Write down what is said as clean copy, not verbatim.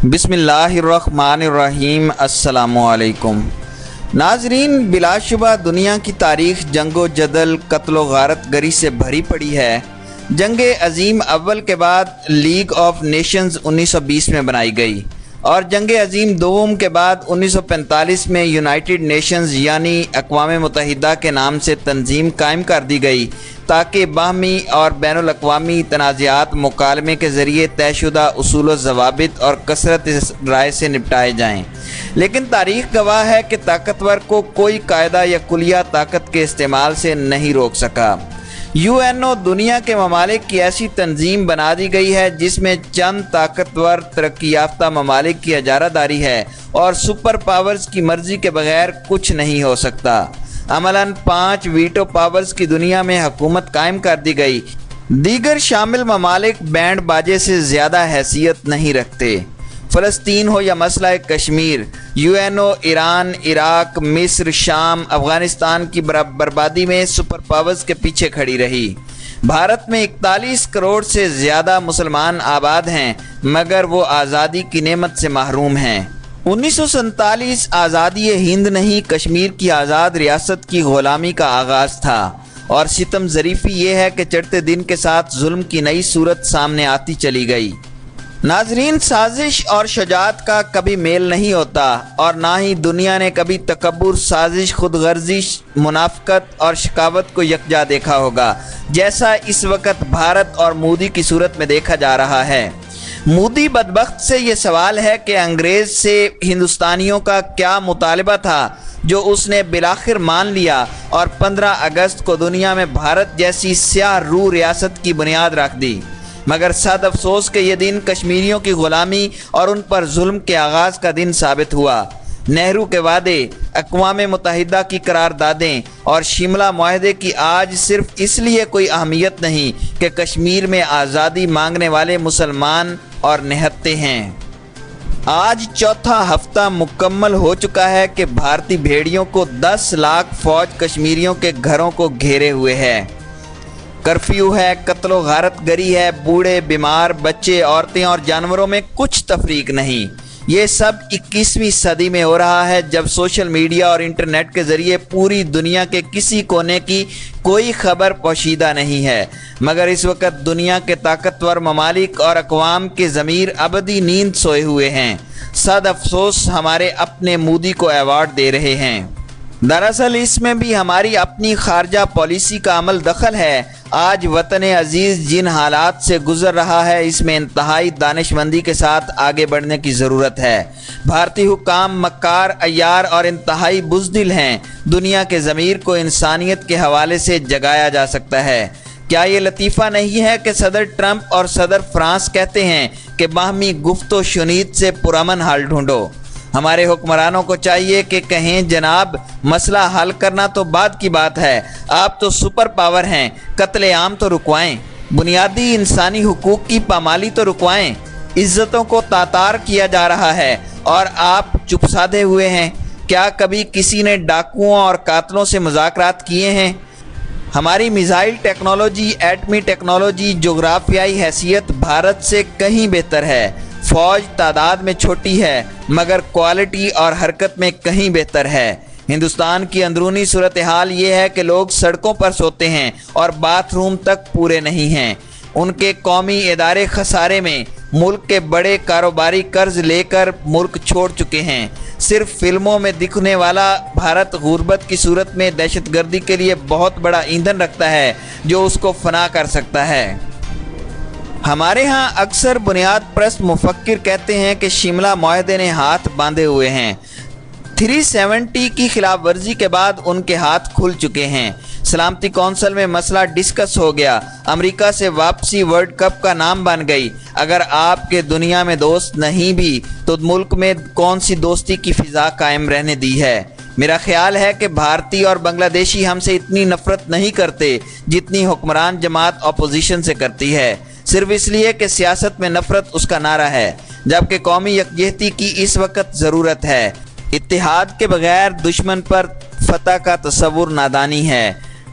بسم اللہ الرحمن الرحیم۔ السلام علیکم ناظرین، بلا شبہ دنیا کی تاریخ جنگ و جدل، قتل و غارت گری سے بھری پڑی ہے۔ جنگ عظیم اول کے بعد لیگ آف نیشنز 1920 میں بنائی گئی اور جنگ عظیم دوم کے بعد 1945 میں یونائٹڈ نیشنز یعنی اقوام متحدہ کے نام سے تنظیم قائم کر دی گئی تاکہ باہمی اور بین الاقوامی تنازعات مکالمے کے ذریعے طے شدہ اصول و ضوابط اور کثرت رائے سے نپٹائے جائیں۔ لیکن تاریخ گواہ ہے کہ طاقتور کو کوئی قاعدہ یا کلیہ طاقت کے استعمال سے نہیں روک سکا۔ UNO دنیا کے ممالک کی ایسی تنظیم بنا دی گئی ہے جس میں چند طاقتور ترقی یافتہ ممالک کی اجارہ داری ہے اور سپر پاورز کی مرضی کے بغیر کچھ نہیں ہو سکتا۔ عملاً 5 ویٹو پاورز کی دنیا میں حکومت قائم کر دی گئی۔ دیگر شامل ممالک بینڈ باجے سے زیادہ حیثیت نہیں رکھتے۔ فلسطین ہو یا مسئلہ کشمیر، UNO ایران، عراق، مصر، شام، افغانستان کی بربادی میں سپر پاورز کے پیچھے کھڑی رہی۔ بھارت میں 41 کروڑ سے زیادہ مسلمان آباد ہیں مگر وہ آزادی کی نعمت سے محروم ہیں۔ 1947 آزادی ہند نہیں، کشمیر کی آزاد ریاست کی غلامی کا آغاز تھا، اور ستم ظریفی یہ ہے کہ چڑھتے دن کے ساتھ ظلم کی نئی صورت سامنے آتی چلی گئی۔ ناظرین، سازش اور شجاعت کا کبھی میل نہیں ہوتا اور نہ ہی دنیا نے کبھی تکبر، سازش، خود غرضی، منافقت اور شقاوت کو یکجا دیکھا ہوگا جیسا اس وقت بھارت اور مودی کی صورت میں دیکھا جا رہا ہے۔ مودی بدبخت سے یہ سوال ہے کہ انگریز سے ہندوستانیوں کا کیا مطالبہ تھا جو اس نے بالآخر مان لیا اور 15 اگست کو دنیا میں بھارت جیسی سیاہ رو ریاست کی بنیاد رکھ دی۔ مگر صد افسوس کہ یہ دن کشمیریوں کی غلامی اور ان پر ظلم کے آغاز کا دن ثابت ہوا۔ نہرو کے وعدے، اقوام متحدہ کی قراردادیں اور شملہ معاہدے کی آج صرف اس لیے کوئی اہمیت نہیں کہ کشمیر میں آزادی مانگنے والے مسلمان اور نہتے ہیں۔ آج چوتھا ہفتہ مکمل ہو چکا ہے کہ بھارتی بھیڑیوں کو 10 لاکھ فوج کشمیریوں کے گھروں کو گھیرے ہوئے ہے۔ کرفیو ہے، قتل و غارت گری ہے، بوڑھے، بیمار، بچے، عورتیں اور جانوروں میں کچھ تفریق نہیں۔ یہ سب 21ویں صدی میں ہو رہا ہے جب سوشل میڈیا اور انٹرنیٹ کے ذریعے پوری دنیا کے کسی کونے کی کوئی خبر پوشیدہ نہیں ہے، مگر اس وقت دنیا کے طاقتور ممالک اور اقوام کے ضمیر ابدی نیند سوئے ہوئے ہیں۔ صد افسوس ہمارے اپنے مودی کو ایوارڈ دے رہے ہیں۔ دراصل اس میں بھی ہماری اپنی خارجہ پالیسی کا عمل دخل ہے۔ آج وطن عزیز جن حالات سے گزر رہا ہے اس میں انتہائی دانش مندی کے ساتھ آگے بڑھنے کی ضرورت ہے۔ بھارتی حکام مکار، عیار اور انتہائی بزدل ہیں۔ دنیا کے ضمیر کو انسانیت کے حوالے سے جگایا جا سکتا ہے۔ کیا یہ لطیفہ نہیں ہے کہ صدر ٹرمپ اور صدر فرانس کہتے ہیں کہ باہمی گفت و شنید سے پرامن حل ڈھونڈو؟ ہمارے حکمرانوں کو چاہیے کہ کہیں جناب، مسئلہ حل کرنا تو بعد کی بات ہے، آپ تو سپر پاور ہیں، قتل عام تو رکوائیں، بنیادی انسانی حقوق کی پامالی تو رکوائیں۔ عزتوں کو تاتار کیا جا رہا ہے اور آپ چپ سادھے ہوئے ہیں۔ کیا کبھی کسی نے ڈاکوؤں اور قاتلوں سے مذاکرات کیے ہیں؟ ہماری میزائل ٹیکنالوجی، ایٹمی ٹیکنالوجی، جغرافیائی حیثیت بھارت سے کہیں بہتر ہے۔ فوج تعداد میں چھوٹی ہے مگر کوالٹی اور حرکت میں کہیں بہتر ہے۔ ہندوستان کی اندرونی صورتحال یہ ہے کہ لوگ سڑکوں پر سوتے ہیں اور باتھ روم تک پورے نہیں ہیں۔ ان کے قومی ادارے خسارے میں، ملک کے بڑے کاروباری قرض لے کر ملک چھوڑ چکے ہیں۔ صرف فلموں میں دکھنے والا بھارت غربت کی صورت میں دہشت گردی کے لیے بہت بڑا ایندھن رکھتا ہے جو اس کو فنا کر سکتا ہے۔ ہمارے ہاں اکثر بنیاد پرست مفکر کہتے ہیں کہ شملہ معاہدے نے ہاتھ باندھے ہوئے ہیں۔ 370 کی خلاف ورزی کے بعد ان کے ہاتھ کھل چکے ہیں۔ سلامتی کونسل میں مسئلہ ڈسکس ہو گیا، امریکہ سے واپسی ورلڈ کپ کا نام بن گئی۔ اگر آپ کے دنیا میں دوست نہیں بھی تو ملک میں کون سی دوستی کی فضا قائم رہنے دی ہے؟ میرا خیال ہے کہ بھارتی اور بنگلہ دیشی ہم سے اتنی نفرت نہیں کرتے جتنی حکمران جماعت اپوزیشن سے کرتی ہے، صرف اس لیے کہ سیاست میں نفرت اس کا نعرہ ہے، جبکہ قومی یکجہتی کی اس وقت ضرورت ہے۔ اتحاد کے بغیر دشمن پر فتح کا تصور نادانی ہے۔